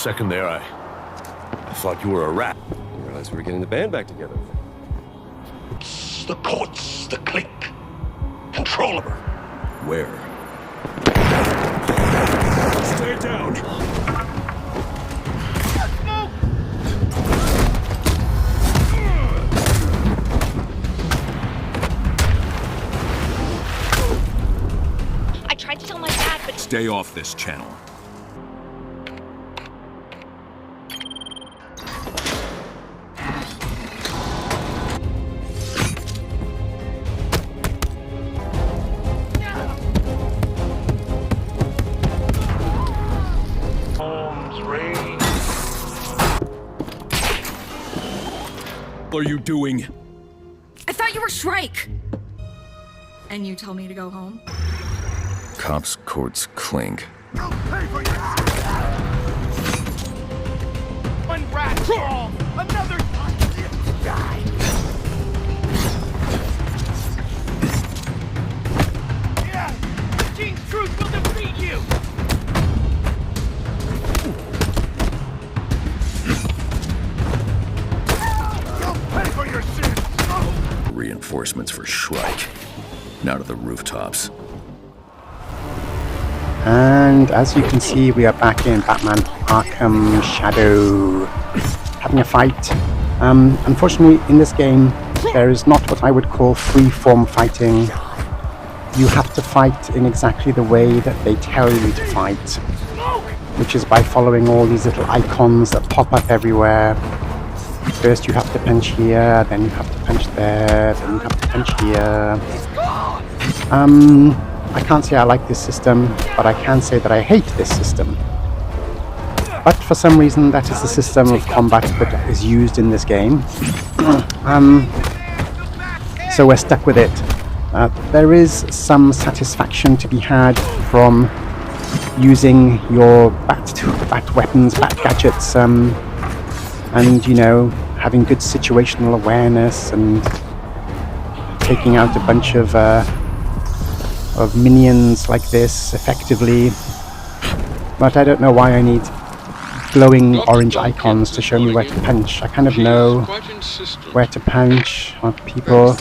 second there, I thought you were a rat. I realized we were getting the band back together. It's the courts, the clique. Control of her. Where? Stay down. I tried to tell my dad, but... Stay off this channel. What are you doing? I thought you were Shrike. And you tell me to go home? Cops, courts, clink. One rat crawl! Another guy! Yeah! The King's truth will defeat you! You'll pay for your sins! Reinforcements for Shrike. Now to the rooftops. And as you can see, we are back in Batman Arkham Shadow, having a fight. Unfortunately, in this game, there is not what I would call free-form fighting. You have to fight in exactly the way that they tell you to fight, which is by following all these little icons that pop up everywhere. First you have to punch here, then you have to punch there, then you have to punch here. I can't say I like this system, but I can say that I hate this system. But for some reason, that is the system of combat that is used in this game. So we're stuck with it. There is some satisfaction to be had from using your bat weapons, bat gadgets, and, you know, having good situational awareness and taking out a bunch of minions like this effectively. But I don't know why I need glowing orange icons to show me where to punch. I kind of know where to punch on people.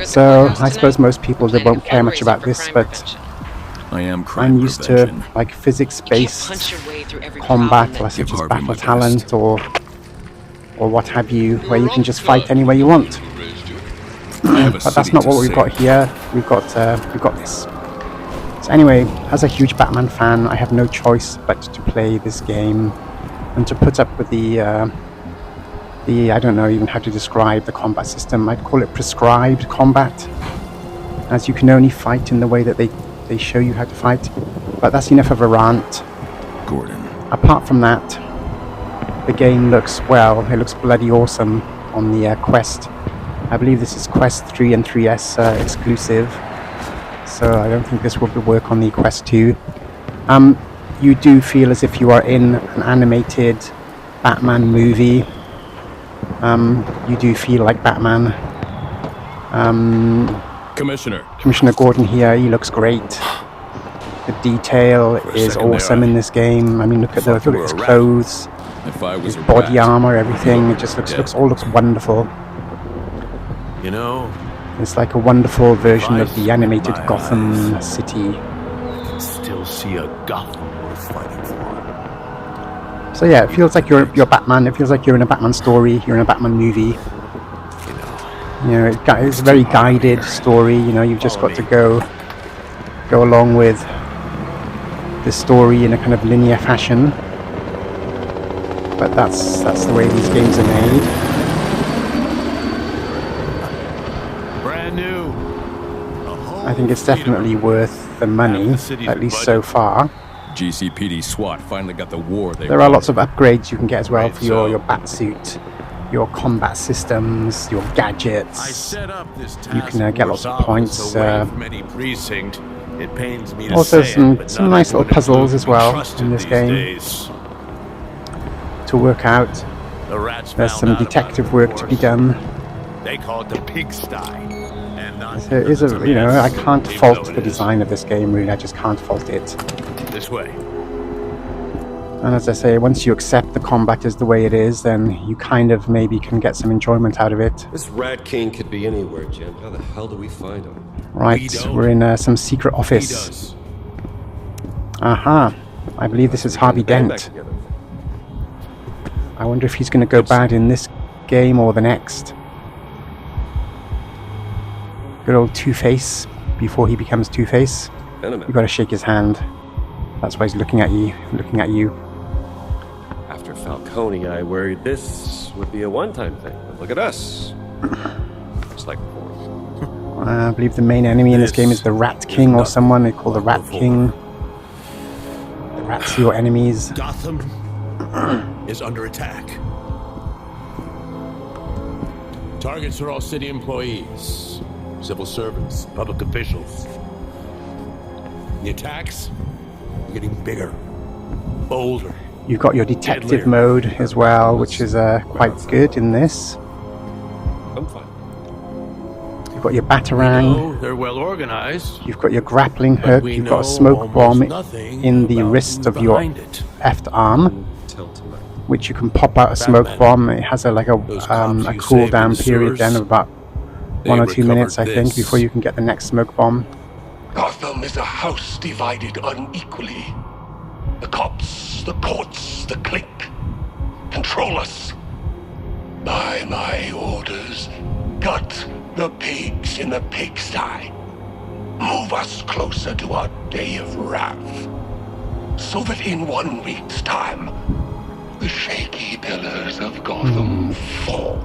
So I suppose most people they won't care much about this, but I'm used to like physics-based combat, like such as Battle Talent or what have you, where you can just fight any way you want. But that's not what we've got here. We've got this. So anyway, as a huge Batman fan, I have no choice but to play this game and to put up with the I don't know even how to describe the combat system. I'd call it prescribed combat, as you can only fight in the way that they show you how to fight. But that's enough of a rant. Gordon. Apart from that, the game looks, well, it looks bloody awesome on the Quest. I believe this is Quest 3 and 3S exclusive, so I don't think this will work on the Quest 2. You do feel as if you are in an animated Batman movie. You do feel like Batman. Commissioner Gordon here, he looks great. The detail is awesome in this game. I mean, look at his clothes, his body armor, everything. It just looks wonderful. You know, it's like a wonderful version of the animated Gotham City. I can still see a Gotham worth fighting for. So yeah, it feels like you're Batman. It feels like you're in a Batman story. You're in a Batman movie. You know, it's a very guided story. You know, you've just got to go along with the story in a kind of linear fashion. But that's the way these games are made. I think it's definitely worth the money, at least so far. GCPD SWAT finally got the war. There are lots of upgrades you can get as well for your Batsuit, your combat systems, your gadgets. You can get lots of points. Also some nice little puzzles as well in this game to work out. There's some detective work to be done. They call it the pigsty. So it is you know, I can't fault the design of this game, really. I just can't fault it. This way. And as I say, once you accept the combat is the way it is, then you kind of maybe can get some enjoyment out of it. This Rat King could be anywhere, Jim. How the hell do we find him? Right, we're in some secret office. Aha, I believe this is Harvey Dent. I wonder if he's going to go bad in this game or the next. Good old Two-Face, before he becomes Two-Face. You've got to shake his hand. That's why he's looking at you. After Falcone, I worried this would be a one-time thing. But look at us. It's like before. I believe the main enemy in this game is the Rat King or someone. They call the Rat King. The rats are your enemies. Gotham is under attack. Targets are all city employees, civil servants, public officials. The attacks are getting bigger, bolder. You've got your detective Deadlier. mode as well, which is quite good in this. I'm fine. You've got your batarang. No, they're well organized. You've got your grappling But hook. we You've got a know smoke bomb almost nothing in the about wrist of who's your behind it. left arm, Till tonight. which you can pop out a smoke Batman. bomb. It has a Those cops you cooldown saved in the period then sewers, of about they 1 or 2 minutes, I recovered think, this. before you can get the next smoke bomb. Gotham is a house divided unequally. The cops, the courts, the clique control us. By my orders, gut the pigs in the pigsty. Move us closer to our day of wrath, so that in 1 week's time, the shaky pillars of Gotham fall.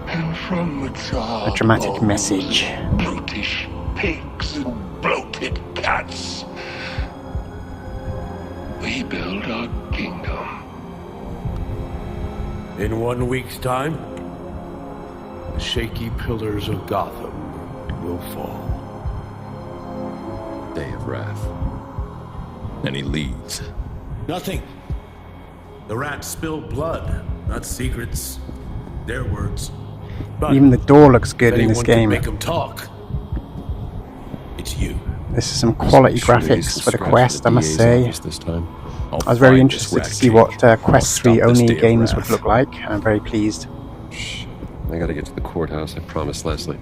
And from the charred A dramatic walls, message. brutish pigs and bloated cats, we build our kingdom. In 1 week's time, the shaky pillars of Gotham will fall. Day of Wrath. And he leads. Nothing. The rats spill blood, not secrets. Their words. But Even the door looks good if in this anyone can game. make them talk, it's you. This is some quality Sure graphics he's for the scratched quest, the I must DA's say. office this time. I was very find this interested to Rat see King. what I'll Quest stop 3 this only Day of games would Wrath. look like. I'm very pleased. I gotta get to the courthouse. I promised Leslie.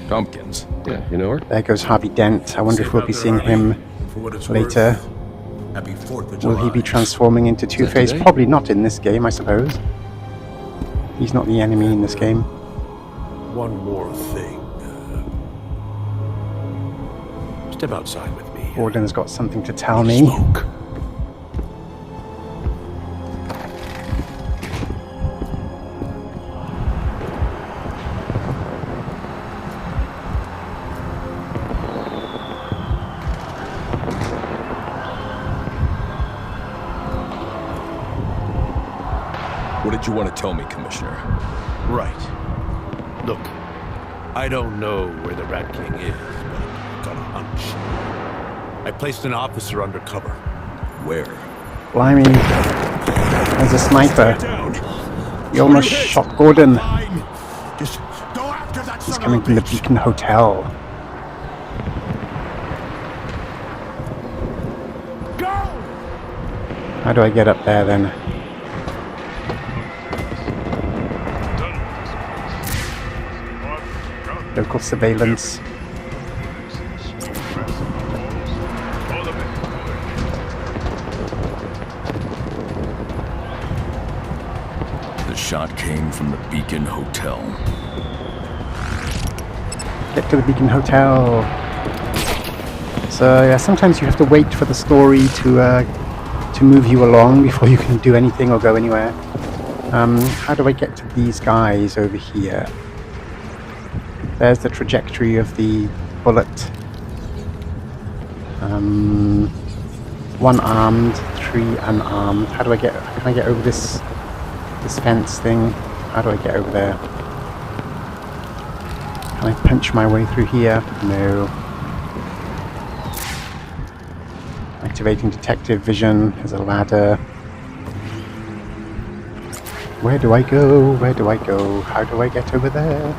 Pumpkins. Yeah, you know her? There goes Harvey Dent. I wonder if Save we'll out be their seeing army. him For what it's later. worth, Happy 4th of Will he July. be transforming into Two-Face? today? Probably not in this game, I suppose. He's not the enemy in this game. One more thing. Step outside with me. Gordon's got something to tell me. Smoke. What did you want to tell me, Commissioner? Right. Look, I don't know where the Rat King is, but I've got a hunch. I placed an officer undercover. Where? Blimey. There's a sniper. He almost shot Gordon. Just go after that He's coming from the Beacon Hotel. How do I get up there then? Local surveillance. The shot came from the Beacon Hotel. Get to the Beacon Hotel. So yeah, sometimes you have to wait for the story to move you along before you can do anything or go anywhere. How do I get to these guys over here? There's the trajectory of the bullet. One armed, 3 unarmed. How do I get? Can I get over this fence thing? How do I get over there? Can I punch my way through here? No. Activating detective vision. There's a ladder. Where do I go? Where do I go? How do I get over there?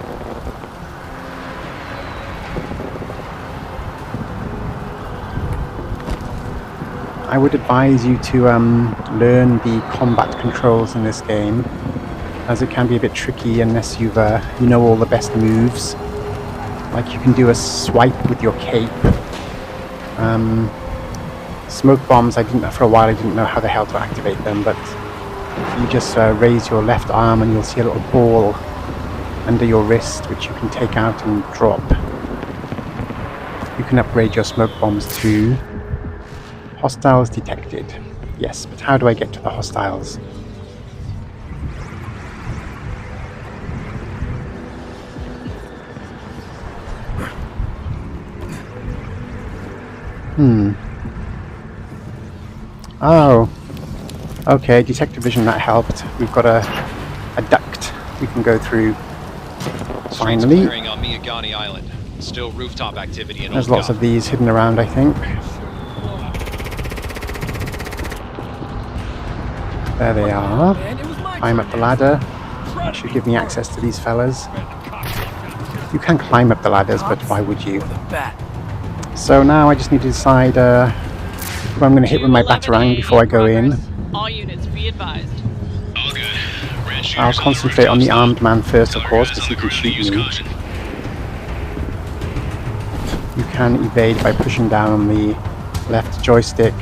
I would advise you to learn the combat controls in this game, as it can be a bit tricky unless you know all the best moves. Like you can do a swipe with your cape. Smoke bombs, for a while I didn't know how the hell to activate them, but you just raise your left arm and you'll see a little ball under your wrist which you can take out and drop. You can upgrade your smoke bombs to hostiles detected. Yes, but how do I get to the hostiles? Oh. Okay, detective vision, that helped. We've got a duct we can go through. Finally. On Miyagani Island. Still rooftop activity in There's lots of these hidden around, I think. There they are. Climb up the ladder. That should give me access to these fellas. You can climb up the ladders, but why would you? So now I just need to decide who I'm going to hit with my batarang before I go in. All units be advised. All good. I'll concentrate on the armed man first, of course, because he can shoot me. You can evade by pushing down on the left joystick.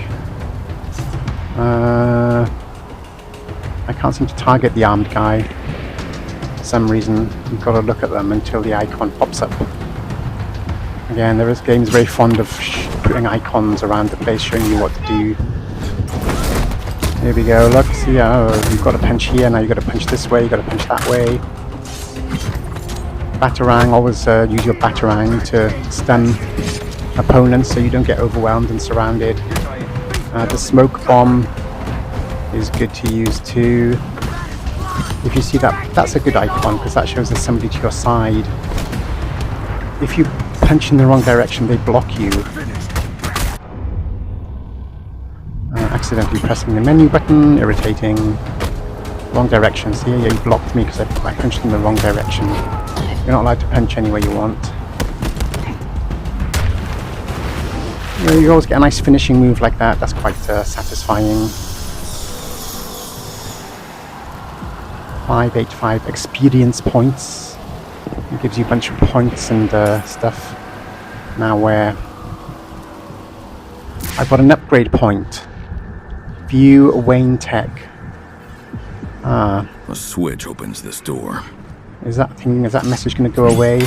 I can't seem to target the armed guy. For some reason, you've got to look at them until the icon pops up. Again, this game's very fond of putting icons around the place showing you what to do. Here we go, look, see, you've got to punch here, now you've got to punch this way, you've got to punch that way. Batarang, always use your batarang to stun opponents so you don't get overwhelmed and surrounded. The smoke bomb is good to use too. If you see that, that's a good icon because that shows there's somebody to your side. If you punch in the wrong direction, they block you. Accidentally pressing the menu button, irritating. Wrong direction. See, yeah, you blocked me because I punched in the wrong direction. You're not allowed to punch anywhere you want. You always get a nice finishing move like that. That's quite satisfying. 585 experience points. It gives you a bunch of points and stuff. Now where? I've got an upgrade point. View Wayne Tech. A switch opens this door. Is that message going to go away?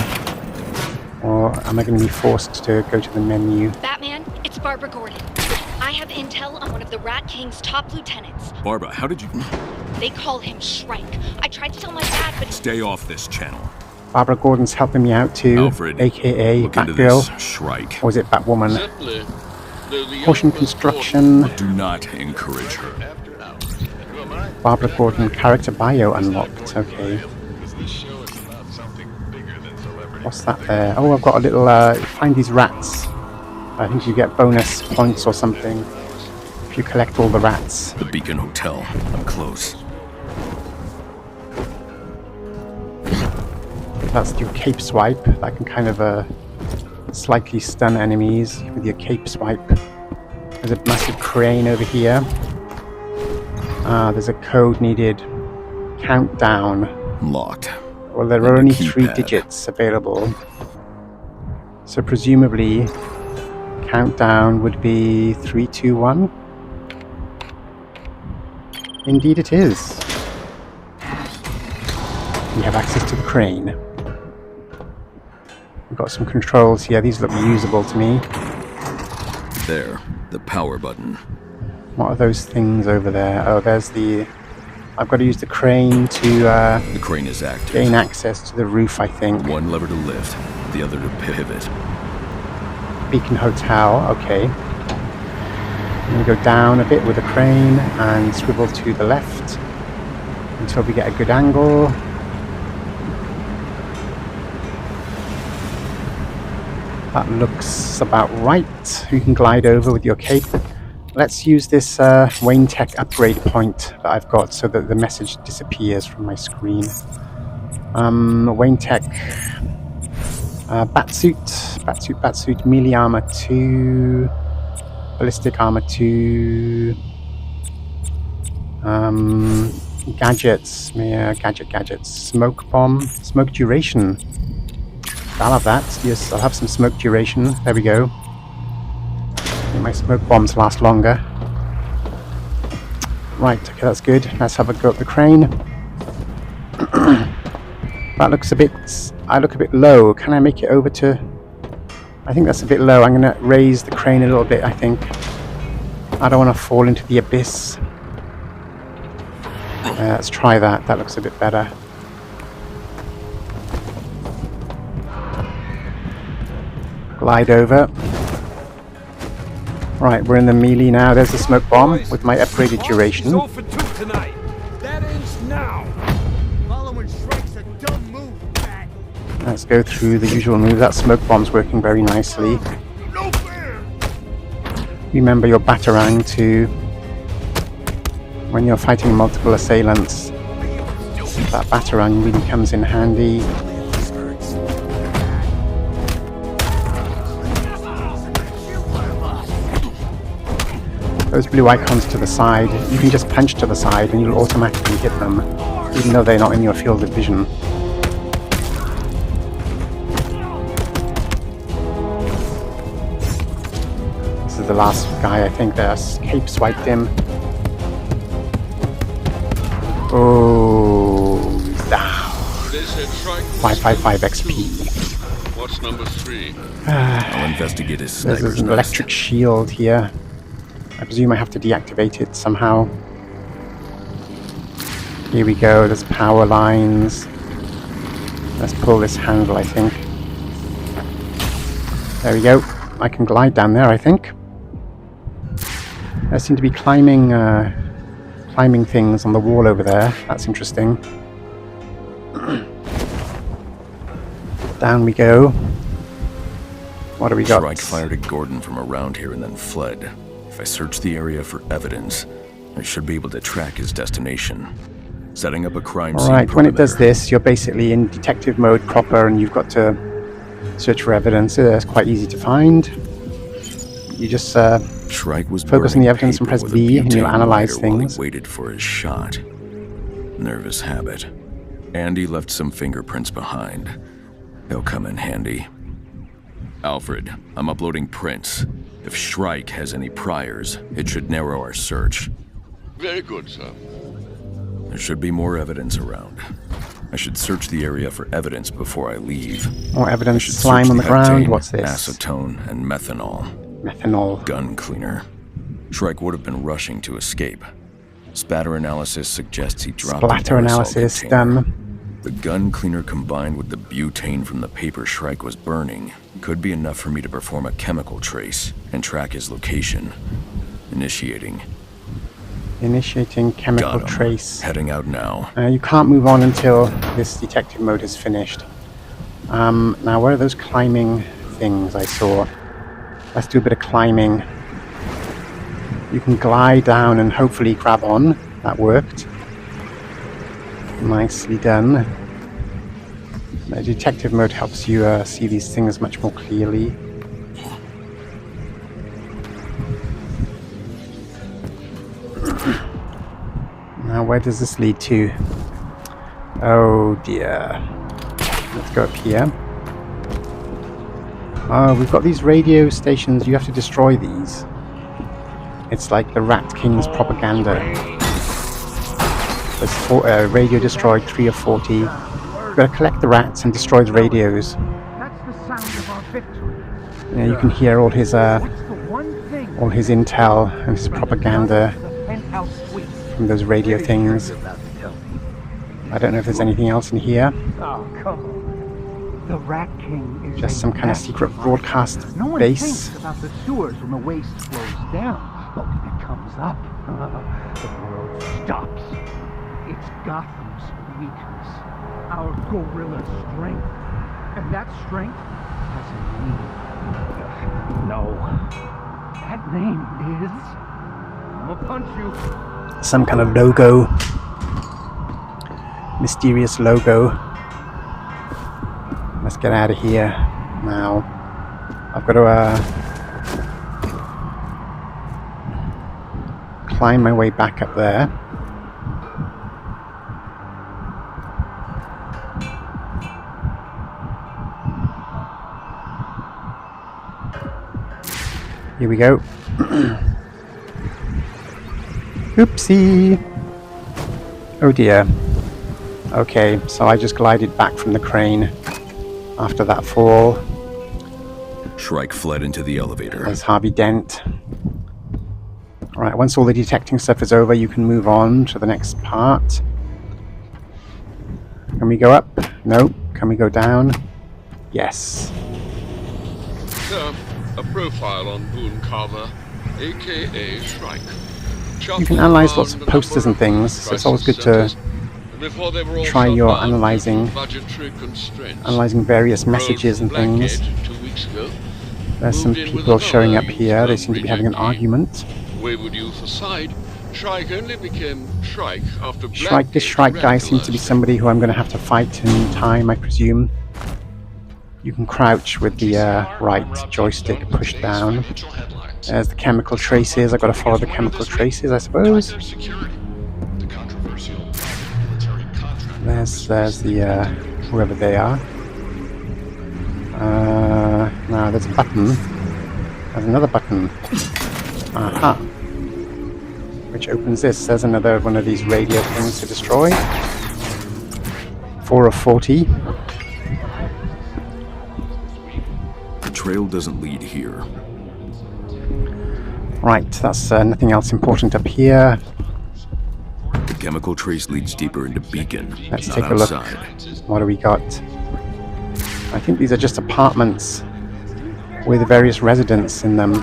Or am I going to be forced to go to the menu? Batman, it's Barbara Gordon. I have intel on one of the Rat King's top lieutenants. Barbara, how did you... They call him Shrike. I tried to tell my dad, but... Stay off this channel. Barbara Gordon's helping me out too, Alfred, aka look into Batgirl. this, Shrike. Or is it Batwoman? Portion construction. Do not encourage her. Barbara Gordon character bio unlocked. Okay. What's that there? Oh, I've got a little. Find these rats. I think you get bonus points or something if you collect all the rats. The Beacon Hotel. I'm close. That's your cape swipe. That can kind of slightly stun enemies with your cape swipe. There's a massive crane over here. There's a code needed. Countdown. Locked. Well, there are only 3 digits available. So presumably, countdown would be 3, 2, 1. Indeed it is. We have access to the crane. We've got some controls here. These look usable to me. There, the power button. What are those things over there? Oh, there's the... I've got to use the crane to the crane is active. Gain access to the roof, I think. One lever to lift, the other to pivot. Beacon Hotel, okay. I'm going to go down a bit with the crane and swivel to the left until we get a good angle. That looks about right. You can glide over with your cape. Let's use this Wayne Tech upgrade point that I've got so that the message disappears from my screen. Wayne Tech Batsuit, melee armor 2. ballistic armor 2. Gadgets. Yeah, gadgets. Smoke bomb. Smoke duration. I'll have that. Yes, I'll have some smoke duration. There we go. Make my smoke bombs last longer. Right, okay, that's good. Let's have a go at the crane. That looks a bit... I look a bit low. Can I make it over to... I think that's a bit low. I'm going to raise the crane a little bit, I think. I don't want to fall into the abyss. Let's try that. That looks a bit better. Glide over. Right, we're in the melee now. There's the smoke bomb with my upgraded duration. Let's go through the usual move. That smoke bomb's working very nicely. Remember your batarang to, when you're fighting multiple assailants, that batarang really comes in handy. Those blue icons to the side, you can just punch to the side and you'll automatically hit them, even though they're not in your field of vision. This is the last guy, I think. There's cape swiped him. Oh, he's down. 555 XP. What's number 3? I'll investigate his sniper's There's an electric shield here. I presume I have to deactivate it somehow. Here we go, there's power lines. Let's pull this handle, I think. There we go. I can glide down there, I think. There seem to be climbing things on the wall over there. That's interesting. Down we go. What do we got? Shrike fired at Gordon from around here and then fled. If I search the area for evidence, I should be able to track his destination. Setting up a crime scene. Alright, when it does this, you're basically in detective mode proper and you've got to search for evidence. It's quite easy to find. You just focus on the evidence and press V and you'll analyze things. He waited for his shot. Nervous habit. Andy left some fingerprints behind. They'll come in handy. Alfred, I'm uploading prints. If Shrike has any priors, it should narrow our search. Very good, sir. There should be more evidence around. I should search the area for evidence before I leave. More evidence, slime on the ground. What's this? Acetone and methanol. Methanol. Gun cleaner. Shrike would have been rushing to escape. Spatter analysis suggests he dropped Splatter analysis done. The gun cleaner combined with the butane from the paper Shrike was burning could be enough for me to perform a chemical trace and track his location. Initiating chemical trace. Heading out now. You can't move on until this detective mode is finished. Now, where are those climbing things I saw? Let's do a bit of climbing. You can glide down and hopefully grab on. That worked. Nicely done. The detective mode helps you see these things much more clearly. Now, where does this lead to? Oh dear. Let's go up here. Oh, we've got these radio stations. You have to destroy these. It's like the Rat King's propaganda. There's radio destroyed, 3 of 40. You've got to collect the rats and destroy the radios. That's the sound of our victory. Yeah, you can hear all his intel and his propaganda from those radio things. I don't know if there's anything else in here. Oh, come on. The Rat King is just some kind of secret broadcast no one base. Thinks about the sewers when the waste flows down, but when it comes up, the world stops. It's Gotham's weakness, our gorilla strength, and that strength has a name. No, that name is. I'm gonna punch you. Some kind of logo. Mysterious logo. Let's get out of here now. I've got to climb my way back up there. Here we go. Oopsie! Oh dear. Okay, so I just glided back from the crane after that fall. Shrike fled into the elevator. There's Harvey Dent. Alright, once all the detecting stuff is over, you can move on to the next part. Can we go up? No. Can we go down? Yes. Sir, a profile on Boone Carver, aka Shrike. You can analyze lots of posters and things, so it's always good to try your analyzing various messages and things. There's some people showing up here. They seem to be having an argument. Wayward youth aside, Shrike only became Shrike after This Shrike guy seems to be somebody who I'm going to have to fight in time, I presume. You can crouch with the right joystick pushed down. There's the chemical traces. I've got to follow the chemical traces, I suppose. There's the whoever they are. Now there's a button. There's another button. Aha. Which opens this. There's another one of these radio things to destroy. 4 of 40. The trail doesn't lead here. Right, that's nothing else important up here. The chemical trace leads deeper into Beacon. Let's not take a outside. look. What do we got? I think these are just apartments with various residents in them.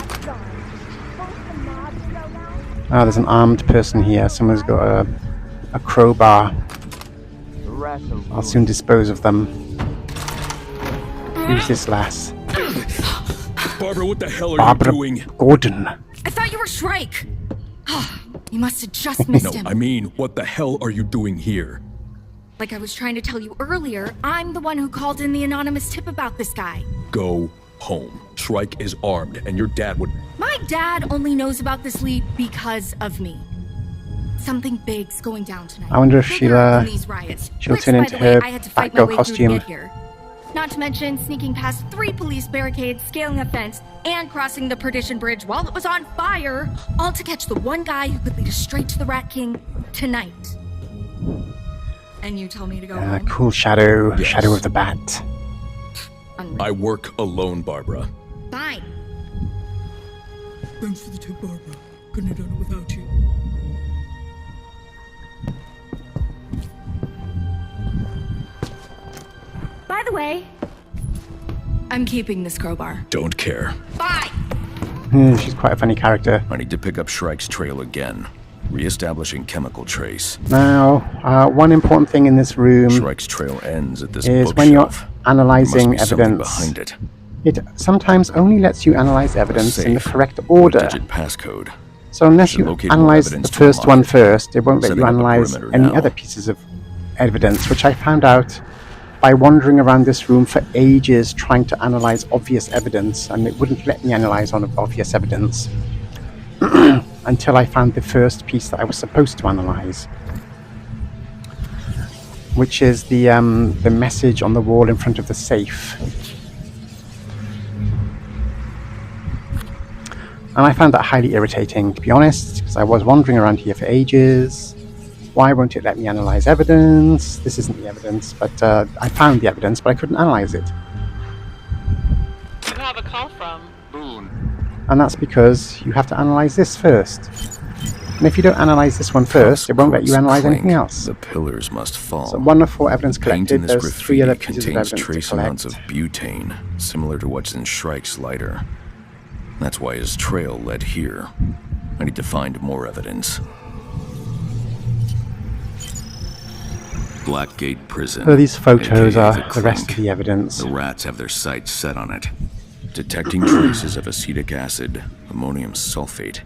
Ah, there's an armed person here. Someone's got a crowbar. I'll soon dispose of them. Who's this lass? Barbara, what the hell are Barbara you doing? Gordon. I thought you were Shrike. You must have just missed him. I mean, what the hell are you doing here? Like I was trying to tell you earlier, I'm the one who called in the anonymous tip about this guy. Go home. Shrike is armed, and your dad would... My dad only knows about this lead because of me. Something big's going down tonight. I wonder if Bigger than these riots, she'll which, turn by into the way, her I had to fight my Batgirl way costume. through to get here. Not to mention sneaking past 3 police barricades, scaling a fence, and crossing the Perdition Bridge while it was on fire, all to catch the one guy who could lead us straight to the Rat King tonight. And you tell me to go home? Cool shadow. Yes. Shadow of the Bat. Unreal. I work alone, Barbara. Fine. Thanks for the tip, Barbara. Couldn't have done it without you. By the way, I'm keeping this crowbar. Don't care. Bye! She's quite a funny character. I need to pick up Shrike's trail again. Re-establishing chemical trace. Now, one important thing in this room Shrike's trail ends at this is when you're bookshelf. analyzing There must be something evidence. behind it. It sometimes only lets you analyze evidence in the Safe. correct order. Digit passcode. So unless Should you locate more analyze evidence the to first one unlock it. first, it won't let Setting you up a analyze perimeter any now. other pieces of evidence, which I found out by wandering around this room for ages trying to analyze obvious evidence, and it wouldn't let me analyze on obvious evidence until I found the first piece that I was supposed to analyze, which is the message on the wall in front of the safe. And I found that highly irritating, to be honest, because I was wandering around here for ages. Why won't it let me analyze evidence? This isn't the evidence, but I found the evidence, but I couldn't analyze it. You have a call from Boone. And that's because you have to analyze this first. And if you don't analyze this one first, it won't let you analyze Clink. anything else. The pillars must fall. So wonderful evidence Paint in collected. this There's 3 other graffiti pieces of contains evidence to trace amounts collect. of butane, similar to what's in Shrike's lighter. That's why his trail led here. I need to find more evidence. Blackgate Prison. So these photos aka are the rest of Clink. the evidence. The rats have their sights set on it. Detecting traces of acetic acid, ammonium sulfate.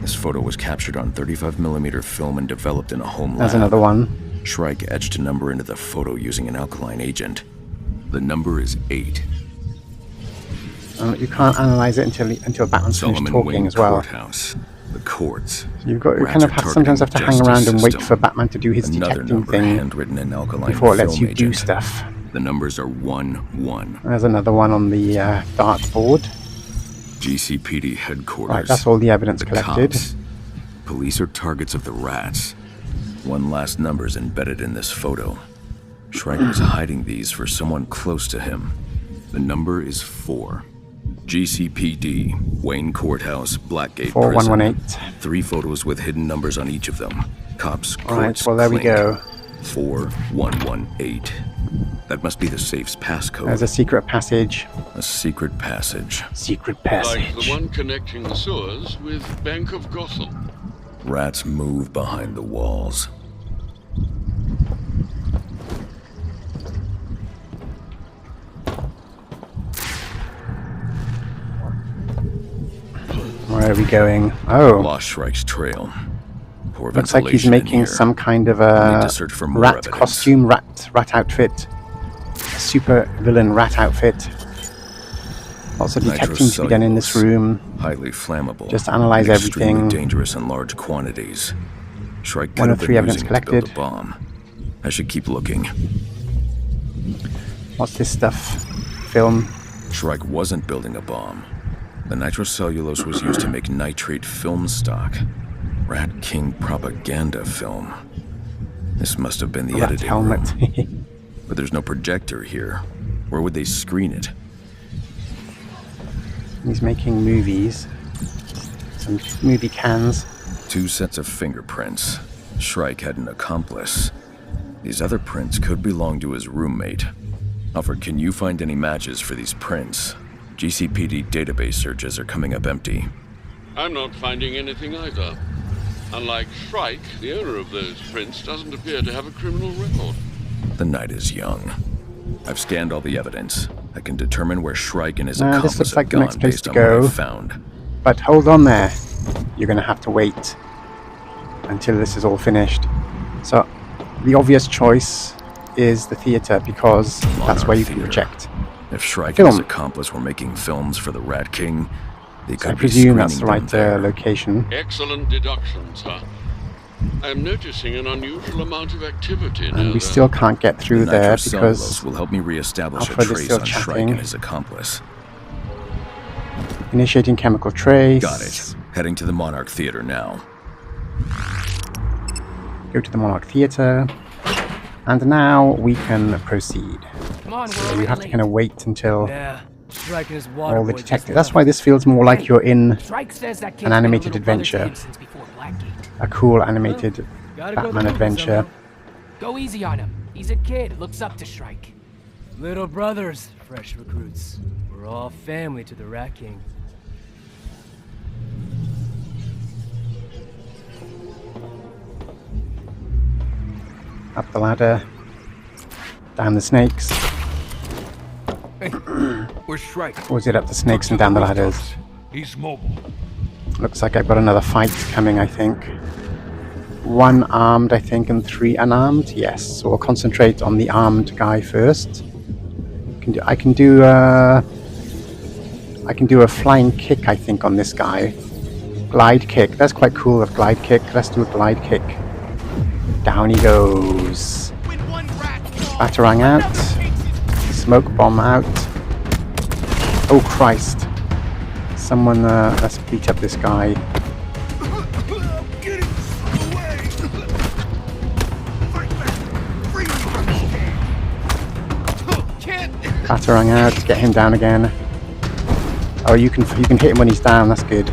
This photo was captured on 35mm film and developed in a home lab. There's another one. Shrike etched a number into the photo using an alkaline agent. The number is 8. You can't analyze it until Batman's finished Solomon talking Wing as well. Courthouse. The courts. You Rats kind of are sometimes have to hang targeting around and wait system. for Batman to do his Another detecting number thing handwritten in alkaline before it lets film you do agent. stuff. The numbers are 1-1. There's another one on the dartboard. GCPD headquarters. Right, that's all the evidence The collected. cops. Police are targets of the rats. One last number's embedded in this photo. Shrike was hiding these for someone close to him. The number is 4. GCPD, Wayne Courthouse, Blackgate 4118. Prison. 3 photos with hidden numbers on each of them. Cops, Right, courts, well there we clink. go. 4118. That must be the safe's passcode. There's a secret passage. A secret passage. Secret Like passage. the one connecting the sewers with Bank of Gotham. Rats move behind the walls. Where are we going? Oh, Lost Shrike's trail. Poor looks like he's ventilation in making here. some kind of I need a to search for more rat evidence. costume, rat outfit. A super villain rat outfit. Lots of detecting to be done in this Nitrocellulose. room. Highly flammable. Just to analyze and extremely everything. dangerous in large quantities. Shrike could One have of 3 been evidence using it to build collected. a bomb. I should keep looking. What's this stuff? Film. Shrike wasn't building a bomb. The nitrocellulose was used to make nitrate film stock. Rat King propaganda film. This must have been the Rat editing helmet. room. But there's no projector here. Where would they screen it? He's making movies. Some movie cans. 2 sets of fingerprints. Shrike had an accomplice. These other prints could belong to his roommate. Alfred, can you find any matches for these prints? GCPD database searches are coming up empty. I'm not finding anything either. Unlike Shrike, the owner of those prints doesn't appear to have a criminal record. The night is young. I've scanned all the evidence. I can determine where Shrike and his This accomplice looks have like the gone next place based to on what go. I've found. But hold on there. You're going to have to wait until this is all finished. So, the obvious choice is the theater because that's where you can Theater. project. If Shrike Film. and his accomplice were making films for the Rat King, they So I could be presume that's the screening right them there. location. Excellent deduction, sir. I'm noticing an unusual amount of activity now. And we there. still can't get through The there nitrocellulose because will help me reestablish Alfred a is trace still on Shrike chatting. and his accomplice. initiating chemical trace. Got it. Heading to the Monarch Theater now. Go to the Monarch Theater. And now we can proceed. Come on, So you have to kind of wait until Yeah, Shrike and his water all the boy just detectives. left. That's why this feels more like you're in Shrike says that kid's an been a animated little brother to adventure. him since before Blackgate. A cool animated Gotta go Batman through adventure. somehow. Go easy on him. He's a kid, looks up to Shrike. Little brothers, fresh recruits. We're all family to the Rat King. Up the ladder. Down the snakes. Hey, where's Shrike? Or is it up the snakes and down the ladders? He's mobile. Looks like I've got another fight coming, I think. 1 armed, I think, and 3 unarmed. Yes, so we'll concentrate on the armed guy first. I can do a flying kick, I think, on this guy. Glide kick. That's quite cool, a glide kick. Let's do a glide kick. Down he goes. Batarang out. Smoke bomb out. Oh Christ. Someone, let's beat up this guy. Batarang out, get him down again. Oh, you can hit him when he's down, that's good.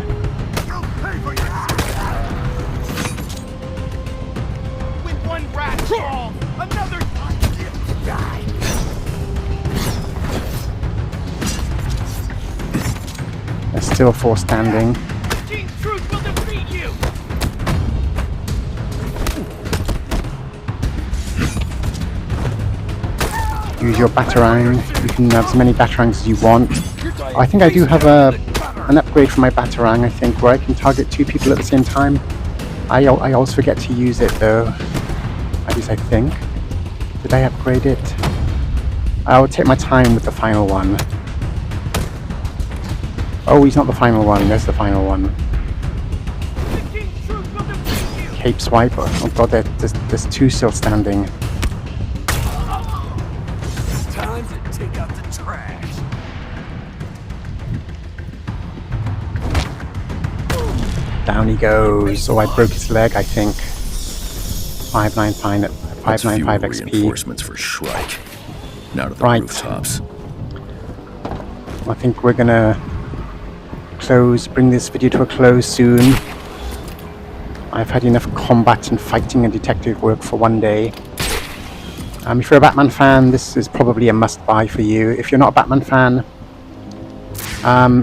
There's still 4 standing. Use your batarang. You can have as many batarangs as you want. I think I do have an upgrade for my batarang, I think, where I can target 2 people at the same time. I always forget to use it though. At least I think. Did I upgrade it? I'll take my time with the final one. Oh, he's not the final one. There's the final one. tape swipe. Oh god, there's two still standing. Time to take out the trash. Down he goes. Oh, I broke his leg, I think. 595 That's fewer 595 XP. reinforcements for Shrike. Now to the Right. rooftops. I think we're gonna bring this video to a close soon. I've had enough combat and fighting and detective work for one day. If you're a Batman fan, this is probably a must-buy for you. If you're not a Batman fan,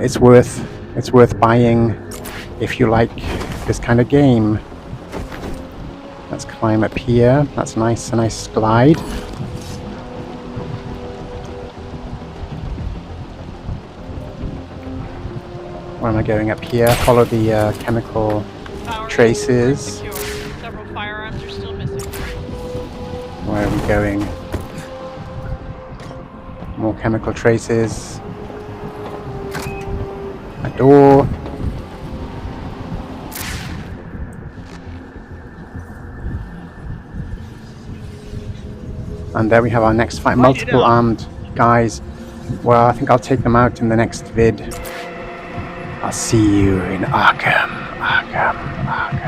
it's worth buying if you like this kind of game. Let's climb up here. That's nice, a nice glide. Where am I going? Up here? Follow the chemical traces. Several firearms are still missing. Where are we going? More chemical traces. A door. And there we have our next fight. Multiple armed guys. Well, I think I'll take them out in the next vid. I'll see you in Arkham. Arkham.